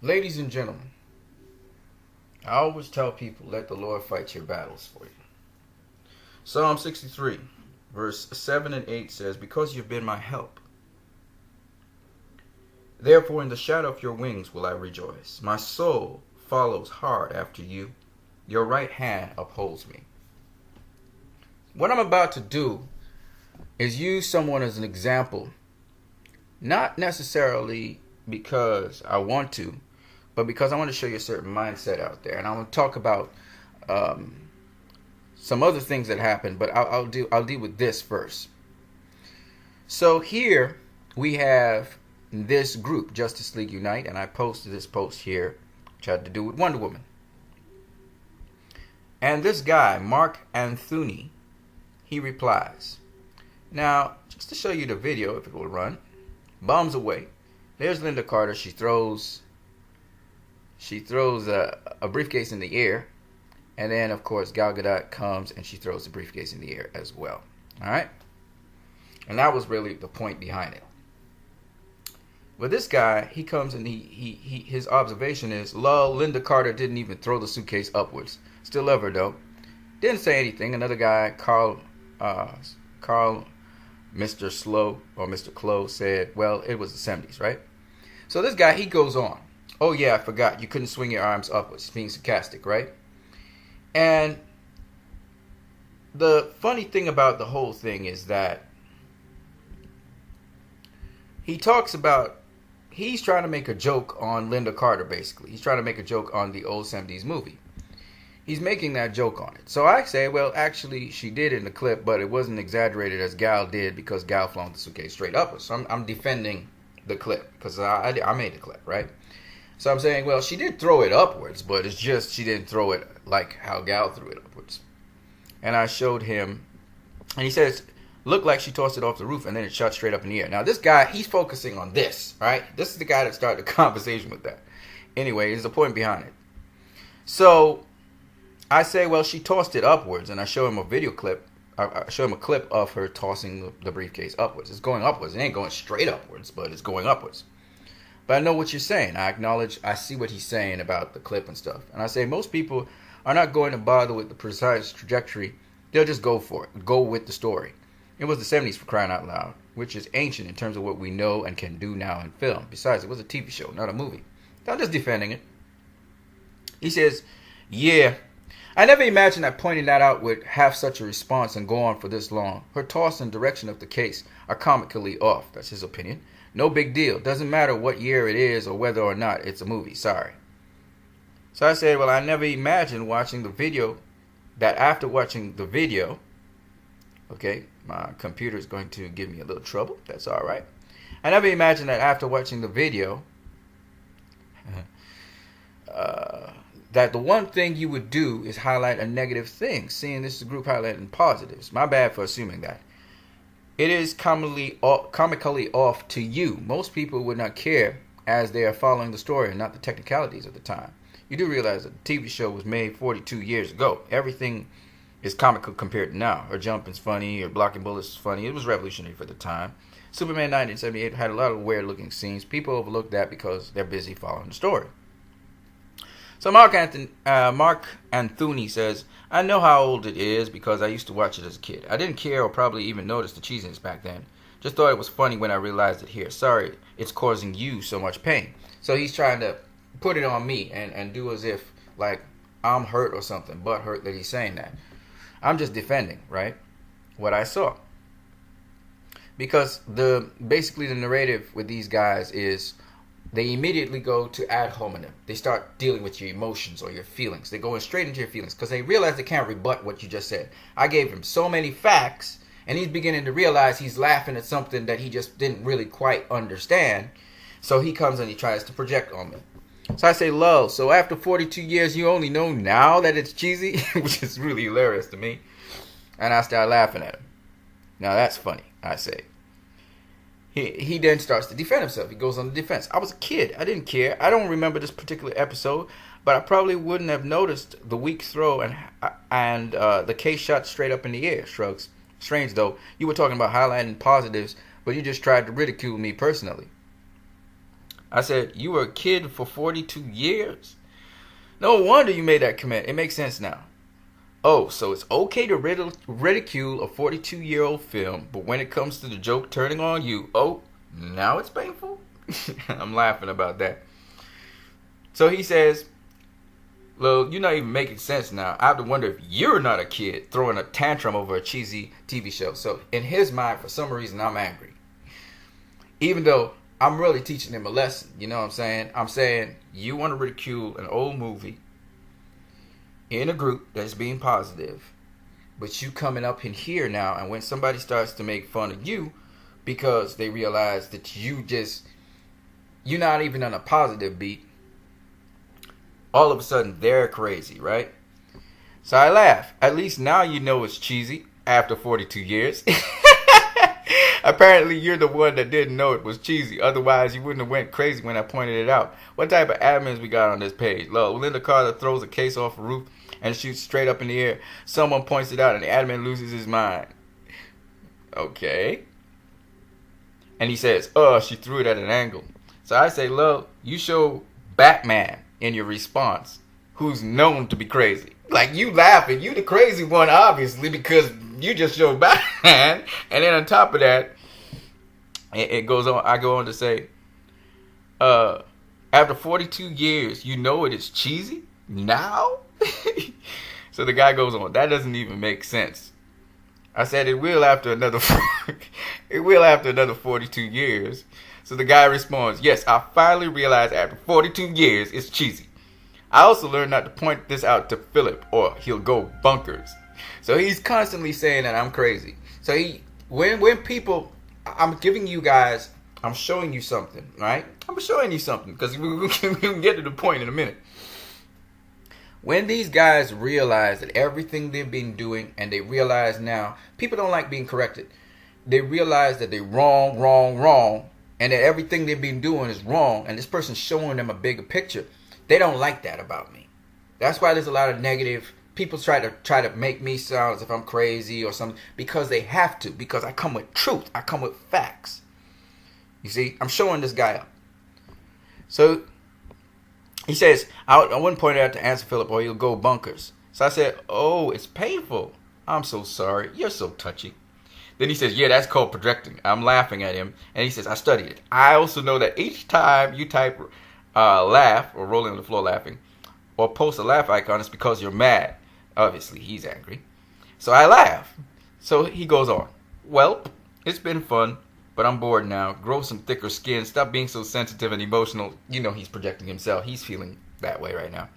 Ladies and gentlemen, I always tell people, let the Lord fight your battles for you. Psalm 63, verse 7 and 8 says, because you've been my help, therefore in the shadow of your wings will I rejoice. My soul follows hard after you. Your right hand upholds me. What I'm about to do is use someone as an example, not necessarily because I want to, but because I want to show you a certain mindset out there. And I want to talk about some other things that happen, but I'll deal with this first. So here we have this group, Justice League Unite, and I posted this post here, which had to do with Wonder Woman. And this guy, Mark Anthony, he replies. Now, just to show you the video, if it will run, bombs away. There's Lynda Carter. She throws a briefcase in the air, and then of course Gal Gadot comes and she throws the briefcase in the air as well. All right, and that was really the point behind it. But this guy, he comes and his observation is, lol, Lynda Carter didn't even throw the suitcase upwards. Still love her though. Didn't say anything. Another guy, Carl, Mr. Slow or Mr. Close said, well, it was the 70s, right? So this guy, he goes on. Oh yeah, I forgot. You couldn't swing your arms upwards. Being sarcastic, right? And the funny thing about the whole thing is that he talks about, he's trying to make a joke on Lynda Carter, basically. He's trying to make a joke on the old 70s movie. He's making that joke on it. So I say, well, actually, she did in the clip, but it wasn't exaggerated as Gal did because Gal flung the suitcase straight upwards. So I'm defending the clip because I made the clip, right? So I'm saying, well, she did throw it upwards, but it's just she didn't throw it like how Gal threw it upwards. And I showed him, and he says, looked like she tossed it off the roof, and then it shot straight up in the air. Now, this guy, he's focusing on this, right? This is the guy that started the conversation with that. Anyway, there's a point behind it. So I say, well, she tossed it upwards, and I show him a video clip. I show him a clip of her tossing the briefcase upwards. It's going upwards. It ain't going straight upwards, but it's going upwards. But I know what you're saying. I acknowledge, I see what he's saying about the clip and stuff. And I say most people are not going to bother with the precise trajectory. They'll just go for it. Go with the story. It was the 70s, for crying out loud, which is ancient in terms of what we know and can do now in film. Besides, it was a TV show, not a movie. I'm just defending it. He says, yeah, I never imagined that pointing that out would have such a response and go on for this long. Her toss and direction of the case are comically off. That's his opinion. No big deal. Doesn't matter what year it is or whether or not it's a movie. Sorry. So I said, well, I never imagined watching the video that after watching the video, okay, my computer is going to give me a little trouble. That's all right. I never imagined that after watching the video, that the one thing you would do is highlight a negative thing, seeing this group highlighting positives. My bad for assuming that. It is comically off to you. Most people would not care as they are following the story and not the technicalities of the time. You do realize that the TV show was made 42 years ago. Everything is comical compared to now. Her jumping's funny, her blocking bullets is funny. It was revolutionary for the time. Superman 1978 had a lot of weird looking scenes. People overlook that because they're busy following the story. So Mark Anthony says, I know how old it is because I used to watch it as a kid. I didn't care or probably even notice the cheesiness back then. Just thought it was funny when I realized it here. Sorry, it's causing you so much pain. So he's trying to put it on me and do as if like I'm hurt or something, but hurt that he's saying that. I'm just defending, right, what I saw. Because basically the narrative with these guys is they immediately go to ad hominem. They start dealing with your emotions or your feelings. They're going straight into your feelings because they realize they can't rebut what you just said. I gave him so many facts, and he's beginning to realize he's laughing at something that he just didn't really quite understand. So he comes and he tries to project on me. So I say, lol, so after 42 years, you only know now that it's cheesy? Which is really hilarious to me. And I start laughing at him. Now that's funny, I say. He then starts to defend himself. He goes on the defense. I was a kid. I didn't care. I don't remember this particular episode, but I probably wouldn't have noticed the weak throw and the case shot straight up in the air. Shrugs. Strange, though. You were talking about highlighting positives, but you just tried to ridicule me personally. I said, you were a kid for 42 years? No wonder you made that comment. It makes sense now. Oh, so it's okay to ridicule a 42-year-old film, but when it comes to the joke turning on you, oh, now it's painful? I'm laughing about that. So he says, well, you're not even making sense now. I have to wonder if you're not a kid throwing a tantrum over a cheesy TV show. So in his mind, for some reason, I'm angry. Even though I'm really teaching him a lesson. You know what I'm saying? I'm saying, you want to ridicule an old movie in a group that's being positive, but you coming up in here now, and when somebody starts to make fun of you because they realize that you're not even on a positive beat, all of a sudden they're crazy, right? So I laugh. At least now you know it's cheesy after 42 years. Apparently you're the one that didn't know it was cheesy. Otherwise you wouldn't have went crazy when I pointed it out. What type of admins we got on this page? Look, Linda Carter throws a case off a roof and shoots straight up in the air. Someone points it out and the admin loses his mind. Okay. And he says, oh, she threw it at an angle. So I say, look, you show Batman in your response, who's known to be crazy. Like, you laughing, you the crazy one, obviously, because you just showed Batman. And then on top of that, it goes on. I go on to say, after 42 years, you know it is cheesy now? So the guy goes on, that doesn't even make sense. I said it will after another 42 years. So the guy responds, yes, I finally realized after 42 years it's cheesy. I also learned not to point this out to Philip or he'll go bunkers. So he's constantly saying that I'm crazy. So when people, I'm giving you guys, I'm showing you something, right? I'm showing you something because we can get to the point in a minute. When these guys realize that everything they've been doing, and they realize now, people don't like being corrected. They realize that they're wrong, and that everything they've been doing is wrong, and this person's showing them a bigger picture. They don't like that about me. That's why there's a lot of negative. People try to make me sound as if I'm crazy or something, because they have to, because I come with truth. I come with facts. You see, I'm showing this guy up. So he says, I wouldn't point it out to answer Philip or he'll go bunkers. So I said, oh, it's painful. I'm so sorry. You're so touchy. Then he says, yeah, that's called projecting. I'm laughing at him. And he says, I studied it. I also know that each time you type laugh or rolling on the floor laughing or post a laugh icon, it's because you're mad. Obviously, he's angry. So I laugh. So he goes on. Well, it's been fun, but I'm bored now. Grow some thicker skin. Stop being so sensitive and emotional. You know he's projecting himself. He's feeling that way right now.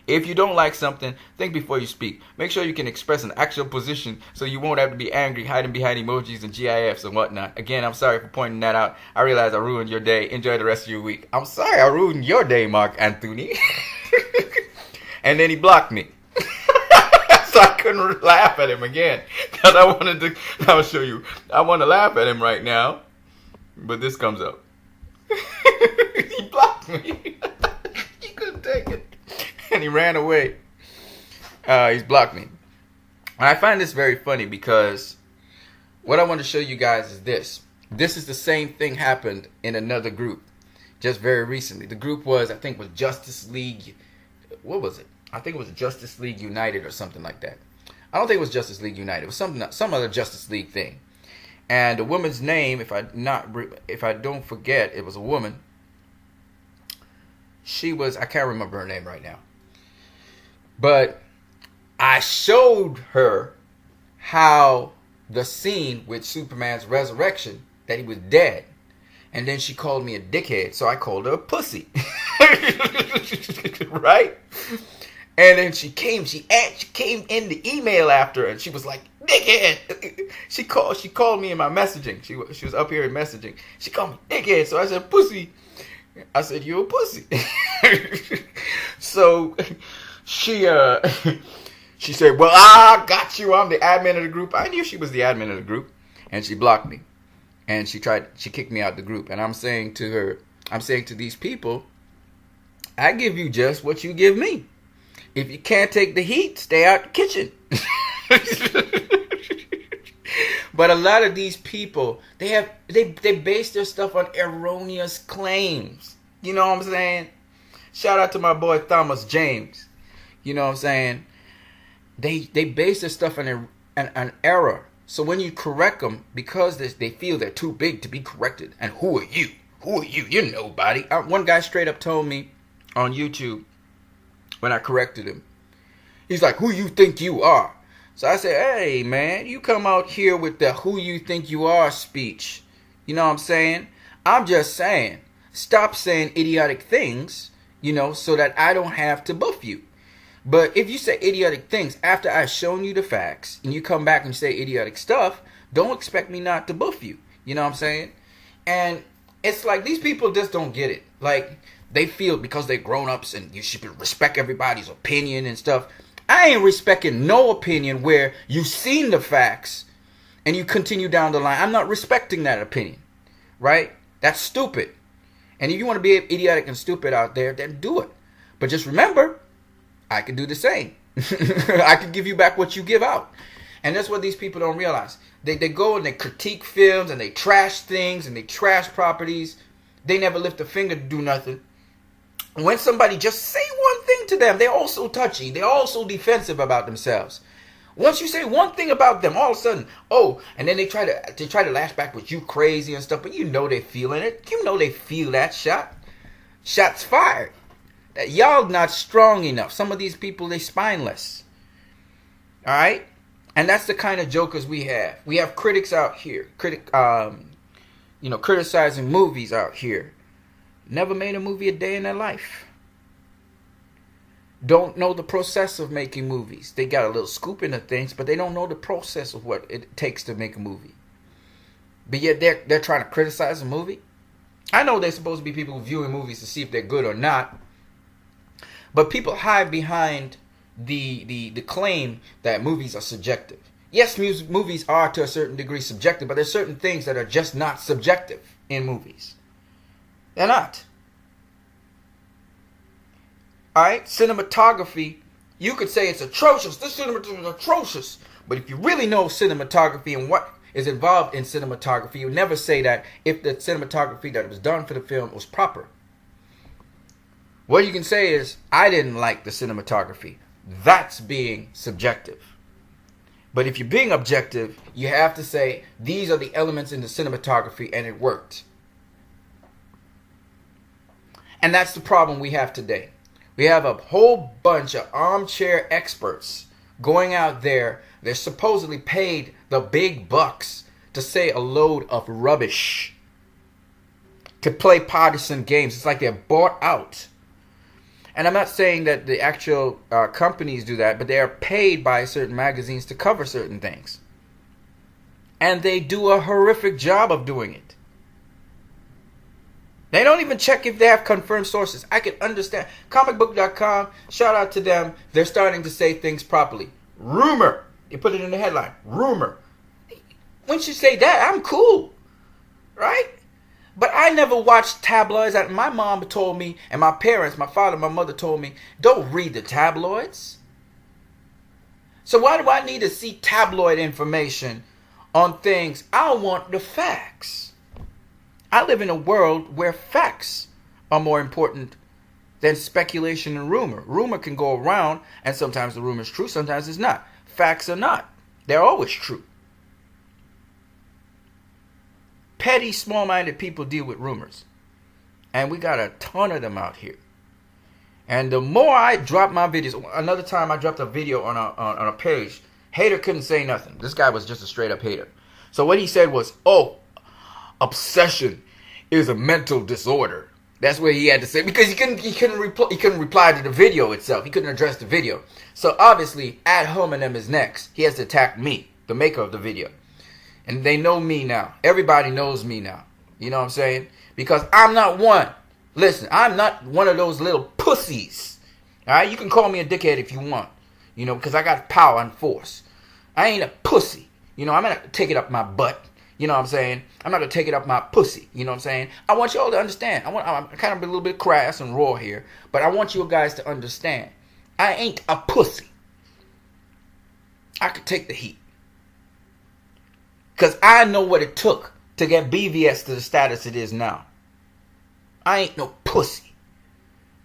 If you don't like something, think before you speak. Make sure you can express an actual position so you won't have to be angry, hiding behind emojis and GIFs and whatnot. Again, I'm sorry for pointing that out. I realize I ruined your day. Enjoy the rest of your week. I'm sorry I ruined your day, Mark Anthony. And then he blocked me. So I couldn't laugh at him again. Because I'll show you. I want to laugh at him right now. But this comes up. He blocked me. He couldn't take it. And he ran away. He's blocked me. I find this very funny because what I want to show you guys is this. This is the same thing happened in another group just very recently. The group was, I think, was Justice League. What was it? I think it was Justice League United or something like that. I don't think it was Justice League United. It was some other Justice League thing. And the woman's name, if I don't forget, it was a woman. She was, I can't remember her name right now. But I showed her how the scene with Superman's resurrection, that he was dead. And then she called me a dickhead, so I called her a pussy. Right? And then she came in the email after, and she was like, dickhead. She called me in my messaging. She was up here in messaging. She called me dickhead, so I said, pussy. I said, you're a pussy. So she said, well, I got you. I'm the admin of the group. I knew she was the admin of the group. And she blocked me. And she kicked me out the group. And I'm saying to these people, I give you just what you give me. If you can't take the heat, stay out the kitchen. But a lot of these people, they base their stuff on erroneous claims. You know what I'm saying? Shout out to my boy Thomas James. You know what I'm saying? They base their stuff on an error. So when you correct them, because they feel they're too big to be corrected. And who are you? Who are you? You're nobody. One guy straight up told me on YouTube when I corrected him. He's like, who you think you are? So I said, hey, man, you come out here with the who you think you are speech. You know what I'm saying? I'm just saying, stop saying idiotic things, so that I don't have to buff you. But if you say idiotic things after I've shown you the facts and you come back and say idiotic stuff, don't expect me not to buff you. You know what I'm saying? And it's like these people just don't get it. Like, they feel because they're grown-ups and you should respect everybody's opinion and stuff. I ain't respecting no opinion where you've seen the facts and you continue down the line. I'm not respecting that opinion, right? That's stupid. And if you want to be idiotic and stupid out there, then do it. But just remember, I can do the same. I can give you back what you give out. And that's what these people don't realize. They go and they critique films and they trash things and they trash properties. They never lift a finger to do nothing. When somebody just say one thing to them, they're also touchy. They're also defensive about themselves. Once you say one thing about them, all of a sudden, and then they try to lash back with you crazy and stuff. But they're feeling it. They feel that shot. Shots fired. That y'all not strong enough. Some of these people, they spineless. All right, and that's the kind of jokers we have. We have critics out here, criticizing movies out here. Never made a movie a day in their life. Don't know the process of making movies. They got a little scoop into things, but they don't know the process of what it takes to make a movie. But yet they're trying to criticize a movie. I know they're supposed to be people viewing movies to see if they're good or not. But people hide behind the claim that movies are subjective. Yes, movies are to a certain degree subjective, but there's certain things that are just not subjective in movies. They're not. Alright, cinematography, you could say it's atrocious. This cinematography is atrocious. But if you really know cinematography and what is involved in cinematography, you'll never say that if the cinematography that was done for the film was proper. What you can say is, I didn't like the cinematography. That's being subjective. But if you're being objective, you have to say, these are the elements in the cinematography and it worked. And that's the problem we have today. We have a whole bunch of armchair experts going out there. They're supposedly paid the big bucks to say a load of rubbish, to play partisan games. It's like they're bought out. And I'm not saying that the actual companies do that, but they are paid by certain magazines to cover certain things. And they do a horrific job of doing it. They don't even check if they have confirmed sources. I can understand. Comicbook.com, shout out to them. They're starting to say things properly. Rumor. You put it in the headline. Rumor. Once you say that, I'm cool. Right? But I never watched tabloids. My mom told me, and my parents, my father, my mother told me, don't read the tabloids. So why do I need to see tabloid information on things? I want the facts. I live in a world where facts are more important than speculation and rumor. Rumor can go around, and sometimes the rumor is true, sometimes it's not. Facts are not. They're always true. Petty, small-minded people deal with rumors. And we got a ton of them out here. And the more I drop my videos, another time I dropped a video on a page, hater couldn't say nothing. This guy was just a straight-up hater. So what he said was, obsession is a mental disorder. That's what he had to say, because he couldn't reply to the video itself. He couldn't address the video. So obviously, ad hominem is next. He has to attack me, the maker of the video. And they know me now. Everybody knows me now. You know what I'm saying? Because I'm not one. Listen, I'm not one of those little pussies. All right? You can call me a dickhead if you want. Because I got power and force. I ain't a pussy. I'm not going to take it up my butt. You know what I'm saying? I'm not going to take it up my pussy. You know what I'm saying? I want y'all to understand. I'm kind of a little bit crass and raw here. But I want you guys to understand. I ain't a pussy. I could take the heat. Because I know what it took to get BVS to the status it is now. I ain't no pussy.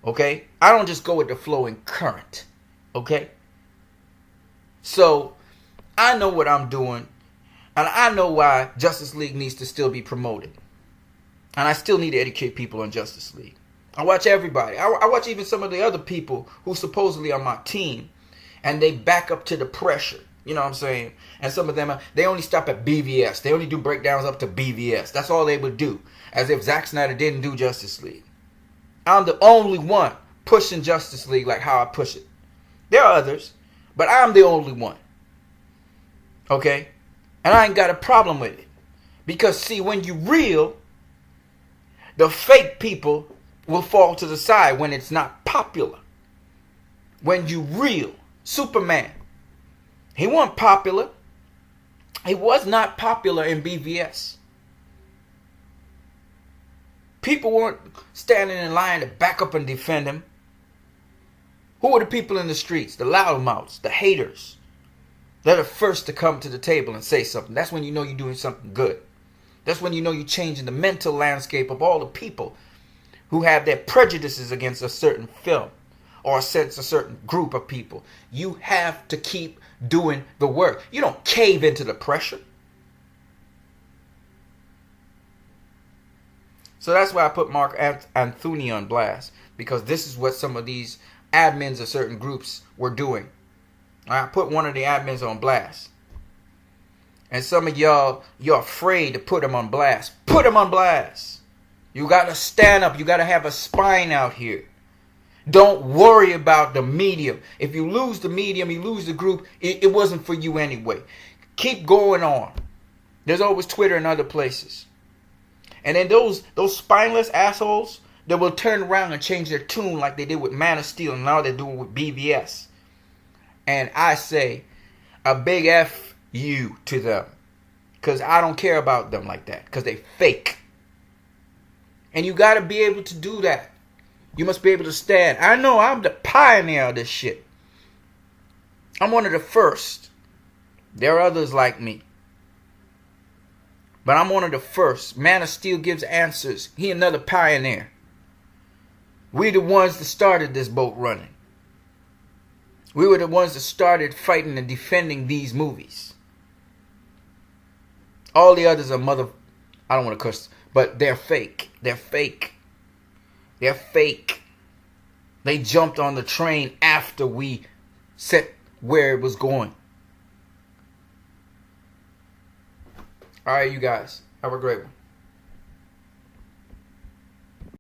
Okay? I don't just go with the flowing current. Okay? So, I know what I'm doing. And I know why Justice League needs to still be promoted. And I still need to educate people on Justice League. I watch everybody. I watch even some of the other people who supposedly are my team. And they back up to the pressure. You know what I'm saying? And some of them, they only stop at BVS. They only do breakdowns up to BVS. That's all they would do. As if Zack Snyder didn't do Justice League. I'm the only one pushing Justice League like how I push it. There are others. But I'm the only one. Okay? And I ain't got a problem with it. Because, see, when you real, the fake people will fall to the side when it's not popular. When you real. Superman. He wasn't popular. He was not popular in BVS. People weren't standing in line to back up and defend him. Who were the people in the streets? The loudmouths, the haters. They're the first to come to the table and say something. That's when you know you're doing something good. That's when you know you're changing the mental landscape of all the people who have their prejudices against a certain film or a certain group of people. You have to keep doing the work. You don't cave into the pressure. So that's why I put Mark Anthony on blast. Because this is what some of these admins of certain groups were doing. I put one of the admins on blast. And some of y'all, you're afraid to put him on blast. Put him on blast. You got to stand up. You got to have a spine out here. Don't worry about the medium. If you lose the medium, you lose the group, it wasn't for you anyway. Keep going on. There's always Twitter and other places. And then those spineless assholes, they will turn around and change their tune like they did with Man of Steel and now they're doing with BVS. And I say a big F you to them. Because I don't care about them like that. Because they fake. And you got to be able to do that. You must be able to stand. I know I'm the pioneer of this shit. I'm one of the first. There are others like me. But I'm one of the first. Man of Steel gives answers. He another pioneer. We the ones that started this boat running. We were the ones that started fighting and defending these movies. All the others are I don't want to curse, but they're fake. They're fake. They're fake. They jumped on the train after we set where it was going. All right, you guys. Have a great one.